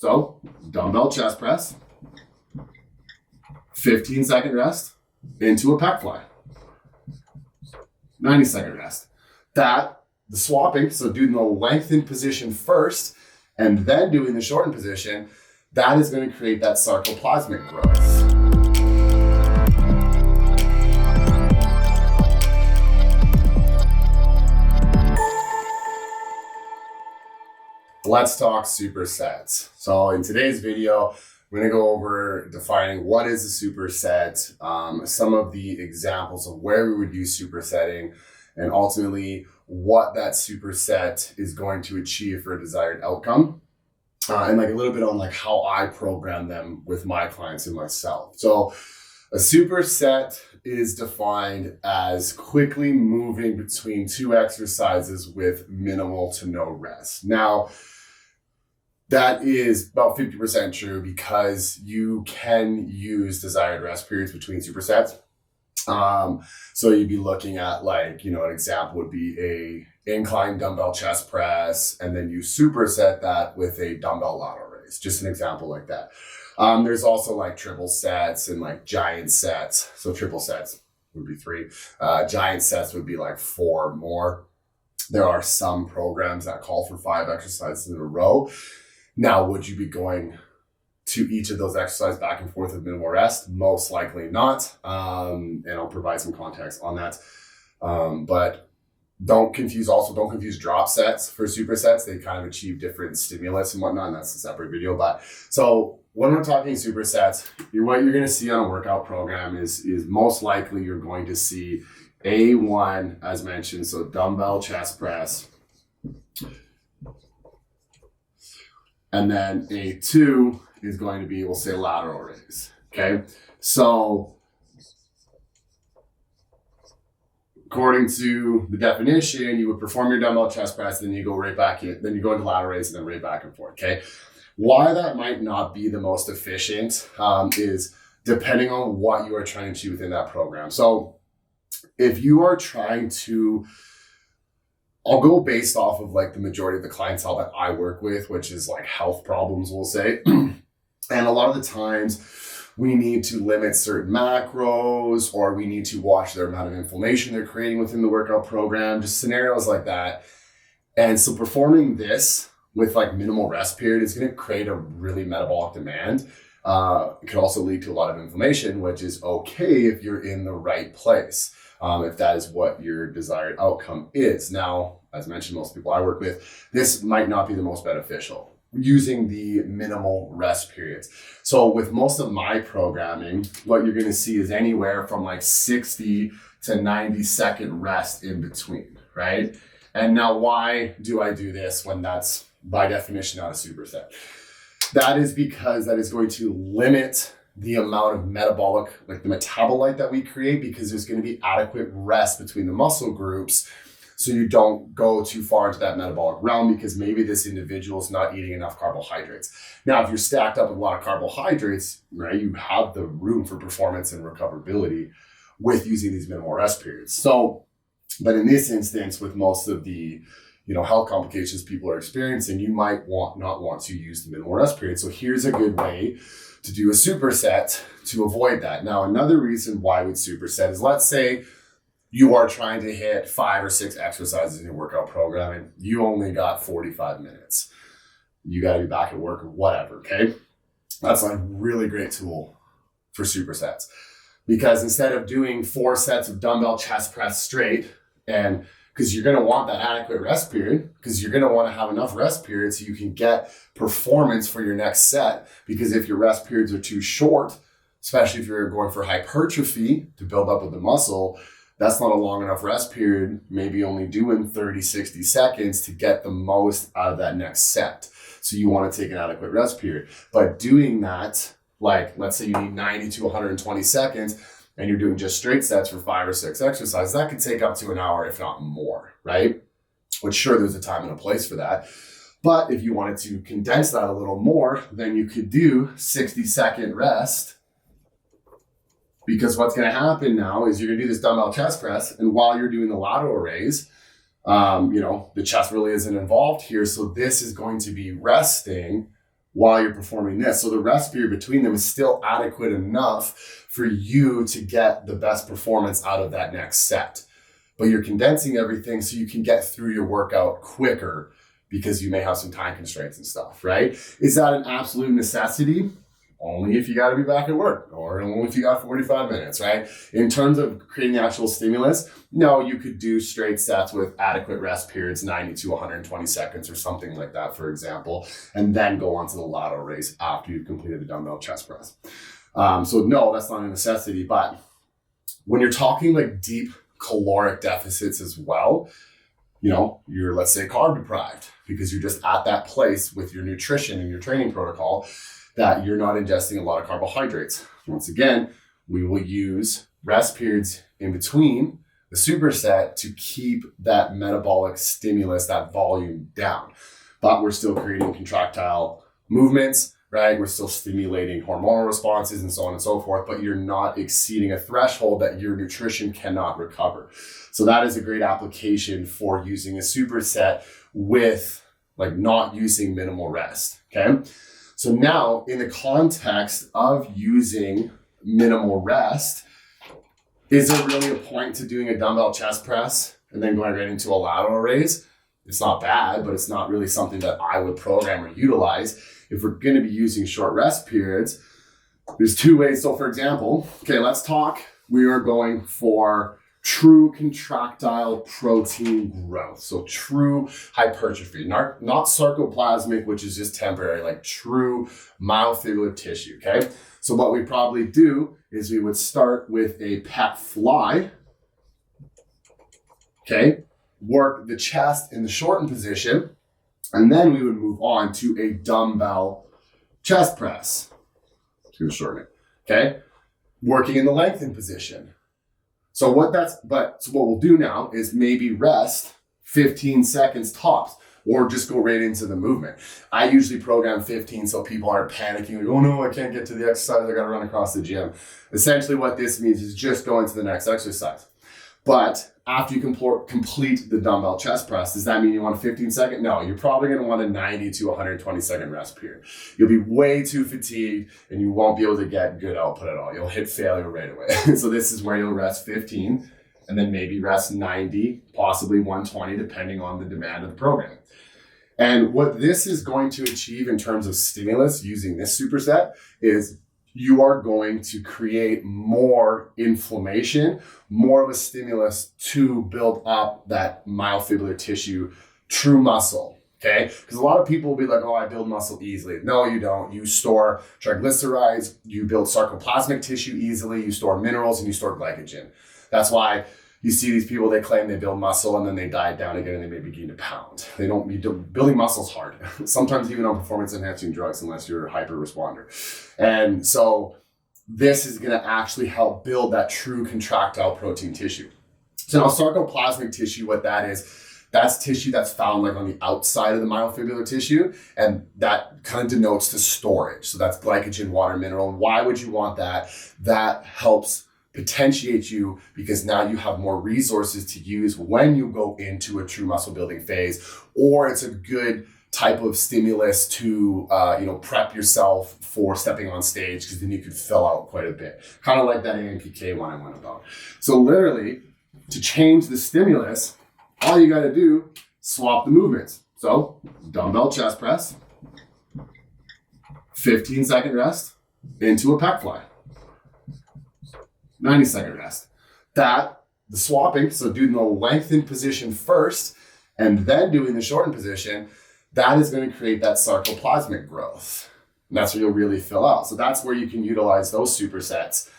So dumbbell chest press, 15-second rest into a pec fly, 90-second rest. The swapping, so doing the lengthened position first and then doing the shortened position, that is going to create that sarcoplasmic growth. Let's talk supersets. So in today's video, we're going to go over defining what is a superset, some of the examples of where we would use supersetting, and ultimately what that superset is going to achieve for a desired outcome. And like a little bit on like how I program them with my clients and myself. So a superset is defined as quickly moving between two exercises with minimal to no rest. Now, that is about 50% true because you can use desired rest periods between supersets. So you'd be looking at like, an example would be a incline dumbbell chest press, and then you superset that with a dumbbell lateral raise, just an example like that. There's also like triple sets and like giant sets. So triple sets would be 3. Giant sets would be like 4 more. There are some programs that call for 5 exercises in a row. Now, would you be going to each of those exercises back and forth with minimal rest? Most likely not. And I'll provide some context on that. But don't confuse drop sets for supersets. They kind of achieve different stimulus and whatnot, and that's a separate video. But so when we're talking supersets, what you're going to see on a workout program is most likely you're going to see A1, as mentioned, so dumbbell chest press. And then A2 is going to be, we'll say, lateral raise. Okay. So according to the definition, you would perform your dumbbell chest press, then you go right back in, then you go into lateral raise and then right back and forth. Okay. Why that might not be the most efficient is depending on what you are trying to achieve within that program. So if you are trying to, I'll go based off of like the majority of the clientele that I work with, which is like health problems, we'll say. And a lot of the times we need to limit certain macros, or we need to watch their amount of inflammation they're creating within the workout program, just scenarios like that. And so performing this with like minimal rest period is going to create a really metabolic demand. It can also lead to a lot of inflammation, which is okay if you're in the right place. If that is what your desired outcome is. Now, as mentioned, most people I work with, this might not be the most beneficial, using the minimal rest periods. So with most of my programming, what you're going to see is anywhere from like 60 to 90-second rest in between, right? And now why do I do this when that's by definition not a superset? That is because that is going to limit the amount of metabolic, like the metabolite that we create, because there's going to be adequate rest between the muscle groups. So you don't go too far into that metabolic realm because maybe this individual is not eating enough carbohydrates. Now, if you're stacked up with a lot of carbohydrates, right, you have the room for performance and recoverability with using these minimal rest periods. So, but in this instance, with most of the health complications people are experiencing, you might not want to use the minimal rest period. So here's a good way to do a superset to avoid that. Now, another reason why we'd superset is, let's say you are trying to hit 5 or 6 exercises in your workout program and you only got 45 minutes. You got to be back at work or whatever, okay? That's a really great tool for supersets, because instead of doing 4 sets of dumbbell chest press straight, and because you're going to want that adequate rest period, because you're going to want to have enough rest periods so you can get performance for your next set. Because if your rest periods are too short, especially if you're going for hypertrophy to build up with the muscle, that's not a long enough rest period, maybe only doing 30, 60 seconds to get the most out of that next set. So you want to take an adequate rest period. But doing that, like let's say you need 90 to 120 seconds, and you're doing just straight sets for 5 or 6 exercises, that could take up to an hour, if not more, right? Which sure, there's a time and a place for that. But if you wanted to condense that a little more, then you could do 60-second rest. Because what's going to happen now is you're going to do this dumbbell chest press, and while you're doing the lateral raise, the chest really isn't involved here. So this is going to be resting while you're performing this. So the rest period between them is still adequate enough for you to get the best performance out of that next set. But you're condensing everything so you can get through your workout quicker because you may have some time constraints and stuff, right? Is that an absolute necessity? Only if you got to be back at work, or only if you got 45 minutes, right? In terms of creating the actual stimulus, no, you could do straight sets with adequate rest periods, 90 to 120 seconds or something like that, for example, and then go on to the lateral raise after you've completed the dumbbell chest press. So no, that's not a necessity. But when you're talking like deep caloric deficits as well, you know, you're, let's say, carb deprived because you're just at that place with your nutrition and your training protocol that you're not ingesting a lot of carbohydrates. Once again, we will use rest periods in between the superset to keep that metabolic stimulus, that volume down. But we're still creating contractile movements, right? We're still stimulating hormonal responses and so on and so forth, but you're not exceeding a threshold that your nutrition cannot recover. So that is a great application for using a superset with like not using minimal rest, okay? So now in the context of using minimal rest, is there really a point to doing a dumbbell chest press and then going right into a lateral raise? It's not bad, but it's not really something that I would program or utilize. If we're going to be using short rest periods, there's two ways. So for example, okay, let's talk. We are going for true contractile protein growth. So true hypertrophy, not sarcoplasmic, which is just temporary, like true myofibrillar tissue, okay? So what we probably do is we would start with a pec fly, okay? Work the chest in the shortened position, and then we would move on to a dumbbell chest press to shorten it, okay? Working in the lengthened position. So what we'll do now is maybe rest 15 seconds tops, or just go right into the movement. I usually program 15 so people aren't panicking, like, oh no, I can't get to the exercise, I gotta run across the gym. Essentially what this means is just go into the next exercise. But after you complete the dumbbell chest press, does that mean you want a 15-second? No, you're probably going to want a 90 to 120-second rest period. You'll be way too fatigued and you won't be able to get good output at all. You'll hit failure right away. So this is where you'll rest 15 and then maybe rest 90, possibly 120, depending on the demand of the program. And what this is going to achieve in terms of stimulus using this superset is you are going to create more inflammation, more of a stimulus to build up that myofibrillar tissue, true muscle, okay? Because a lot of people will be like, oh, I build muscle easily. No, you don't. You store triglycerides, you build sarcoplasmic tissue easily, you store minerals, and you store glycogen. That's why you see these people, they claim they build muscle and then they diet down again and they may begin to pound. Building muscle's hard. Sometimes even on performance enhancing drugs, unless you're a hyper responder. And so this is gonna actually help build that true contractile protein tissue. So now sarcoplasmic tissue, what that is, that's tissue that's found like on the outside of the myofibrillar tissue, and that kind of denotes the storage. So that's glycogen, water, mineral. And why would you want that? That helps potentiate you because now you have more resources to use when you go into a true muscle building phase, or it's a good type of stimulus to prep yourself for stepping on stage, because then you could fill out quite a bit, kind of like that AMPK one I went about. So literally, to change the stimulus, all you got to do, swap the movements. So dumbbell chest press, 15-second rest into a pec fly. 90-second rest. The swapping, so doing the lengthened position first and then doing the shortened position, that is going to create that sarcoplasmic growth. And that's where you'll really fill out. So that's where you can utilize those supersets,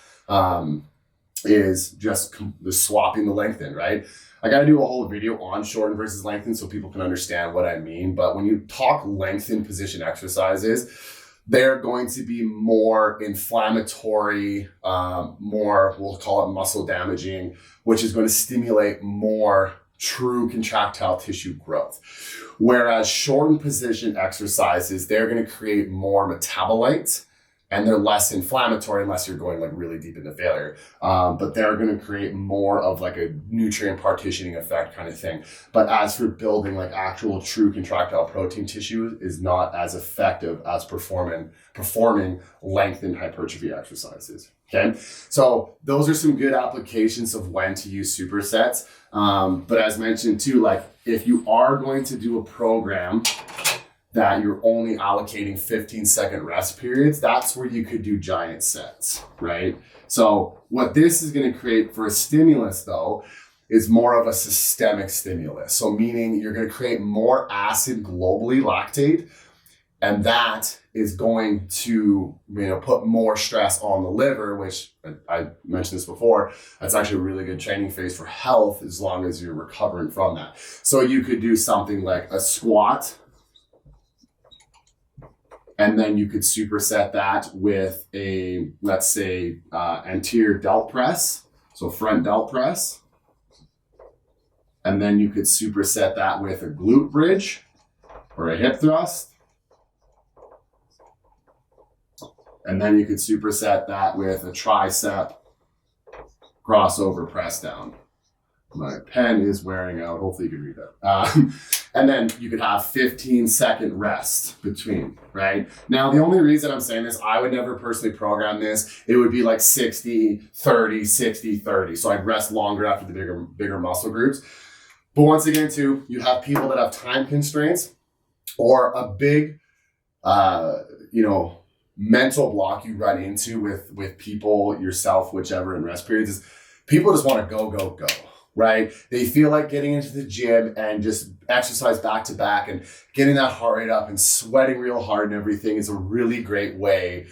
is just the swapping the lengthen, right? I got to do a whole video on shortened versus lengthened so people can understand what I mean. But when you talk lengthened position exercises, they're going to be more inflammatory, more, we'll call it muscle damaging, which is going to stimulate more true contractile tissue growth. Whereas shortened position exercises, they're going to create more metabolites and they're less inflammatory unless you're going like really deep into failure. But they're going to create more of like a nutrient partitioning effect kind of thing. But as for building like actual true contractile protein tissue is not as effective as performing lengthened hypertrophy exercises. Okay. So those are some good applications of when to use supersets. But as mentioned too, like if you are going to do a program that you're only allocating 15-second rest periods, that's where you could do giant sets, right? So what this is going to create for a stimulus though, is more of a systemic stimulus. So meaning you're going to create more acid globally, lactate, and that is going to, put more stress on the liver, which I mentioned this before. That's actually a really good training phase for health as long as you're recovering from that. So you could do something like a squat, and then you could superset that with a, let's say, anterior delt press, so front delt press. And then you could superset that with a glute bridge or a hip thrust. And then you could superset that with a tricep crossover press down. My pen is wearing out. Hopefully you can read that. And then you could have 15-second rest between, right? Now, the only reason I'm saying this, I would never personally program this. It would be like 60, 30, 60, 30. So I'd rest longer after the bigger muscle groups. But once again, too, you have people that have time constraints or a big, mental block you run into with people, yourself, whichever, in rest periods is people just want to go, right? They feel like getting into the gym and just exercise back to back and getting that heart rate up and sweating real hard and everything is a really great way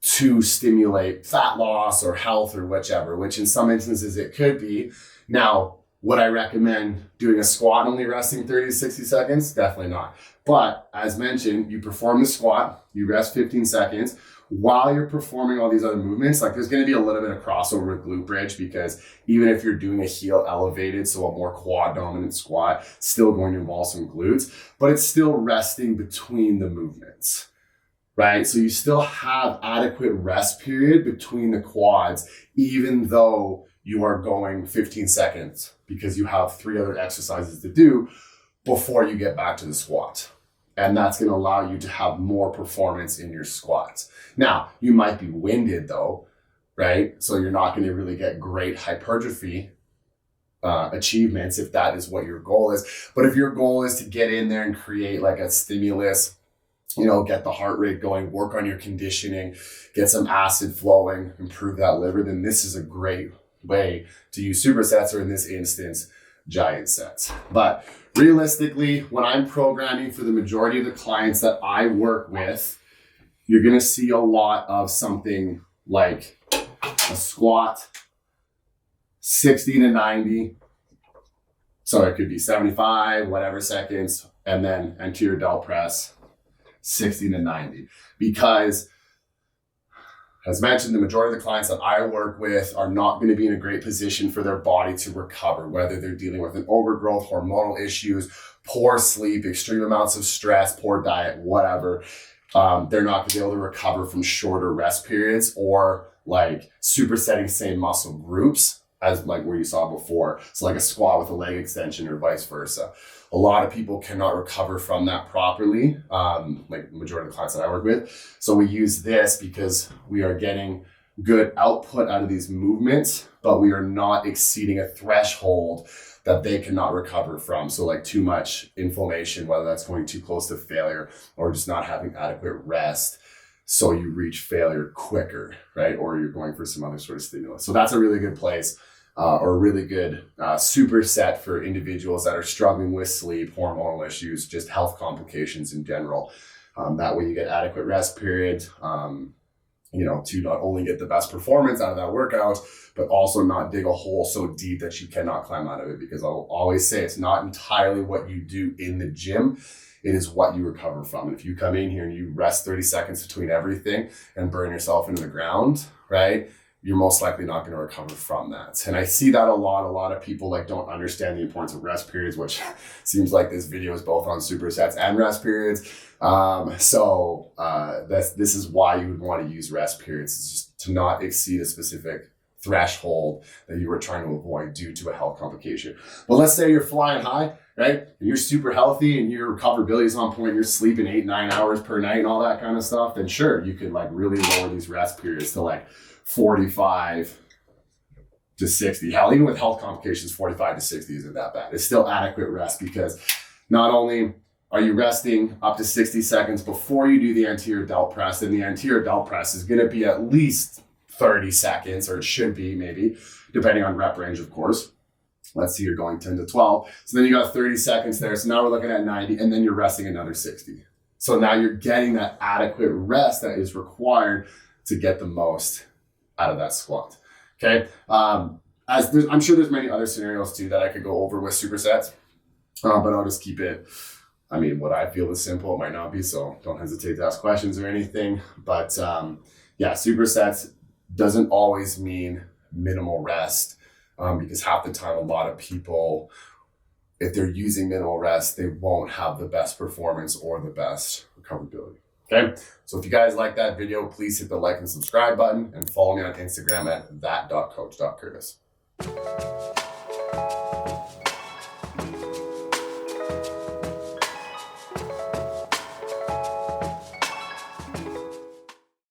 to stimulate fat loss or health or whichever, which in some instances it could be. Now, would I recommend doing a squat and only resting 30 to 60 seconds? Definitely not. But as mentioned, you perform the squat, you rest 15 seconds. While you're performing all these other movements, like there's going to be a little bit of crossover with glute bridge because even if you're doing a heel elevated, so a more quad dominant squat, still going to involve some glutes, but it's still resting between the movements, right? So you still have adequate rest period between the quads, even though you are going 15 seconds because you have 3 other exercises to do before you get back to the squat. And that's going to allow you to have more performance in your squats. Now, you might be winded though, right? So you're not going to really get great hypertrophy achievements if that is what your goal is. But if your goal is to get in there and create like a stimulus, get the heart rate going, work on your conditioning, get some acid flowing, improve that liver, then this is a great way to use supersets, or in this instance, giant sets. But realistically, when I'm programming for the majority of the clients that I work with, you're going to see a lot of something like a squat, 60 to 90. So it could be 75, whatever seconds, and then anterior delt press, 60 to 90. Because as mentioned, the majority of the clients that I work with are not going to be in a great position for their body to recover, whether they're dealing with an overgrowth, hormonal issues, poor sleep, extreme amounts of stress, poor diet, whatever. They're not going to be able to recover from shorter rest periods or like supersetting same muscle groups as like where you saw before. So like a squat with a leg extension or vice versa. A lot of people cannot recover from that properly, like the majority of the clients that I work with. So we use this because we are getting good output out of these movements, but we are not exceeding a threshold that they cannot recover from. So like too much inflammation, whether that's going too close to failure or just not having adequate rest. So you reach failure quicker, right? Or you're going for some other sort of stimulus. So that's a really good place. Or a really good superset for individuals that are struggling with sleep, hormonal issues, just health complications in general. That way you get adequate rest period, to not only get the best performance out of that workout, but also not dig a hole so deep that you cannot climb out of it. Because I'll always say it's not entirely what you do in the gym, it is what you recover from. And if you come in here and you rest 30 seconds between everything and burn yourself into the ground, right? you're most likely not going to recover from that. And I see that a lot. A lot of people like don't understand the importance of rest periods, which seems like this video is both on supersets and rest periods. This is why you would want to use rest periods. It's just to not exceed a specific threshold that you were trying to avoid due to a health complication. But let's say you're flying high, right? And you're super healthy and your recoverability is on point. You're sleeping 8-9 hours per night and all that kind of stuff. Then sure, you could like really lower these rest periods to like 45 to 60. Hell, even with health complications, 45 to 60 isn't that bad. It's still adequate rest because not only are you resting up to 60 seconds before you do the anterior delt press, and the anterior delt press is going to be at least 30 seconds, or it should be maybe, depending on rep range, of course. Let's see, you're going 10 to 12. So then you got 30 seconds there. So now we're looking at 90, and then you're resting another 60. So now you're getting that adequate rest that is required to get the most out of that squat. Okay. I'm sure there's many other scenarios too that I could go over with supersets, but I'll just keep it. I mean, what I feel is simple, it might not be, so don't hesitate to ask questions or anything. But yeah, supersets doesn't always mean minimal rest, because half the time, a lot of people, if they're using minimal rest, they won't have the best performance or the best recoverability. Okay, so if you guys like that video, please hit the like and subscribe button and follow me on Instagram at that.coach.curtis.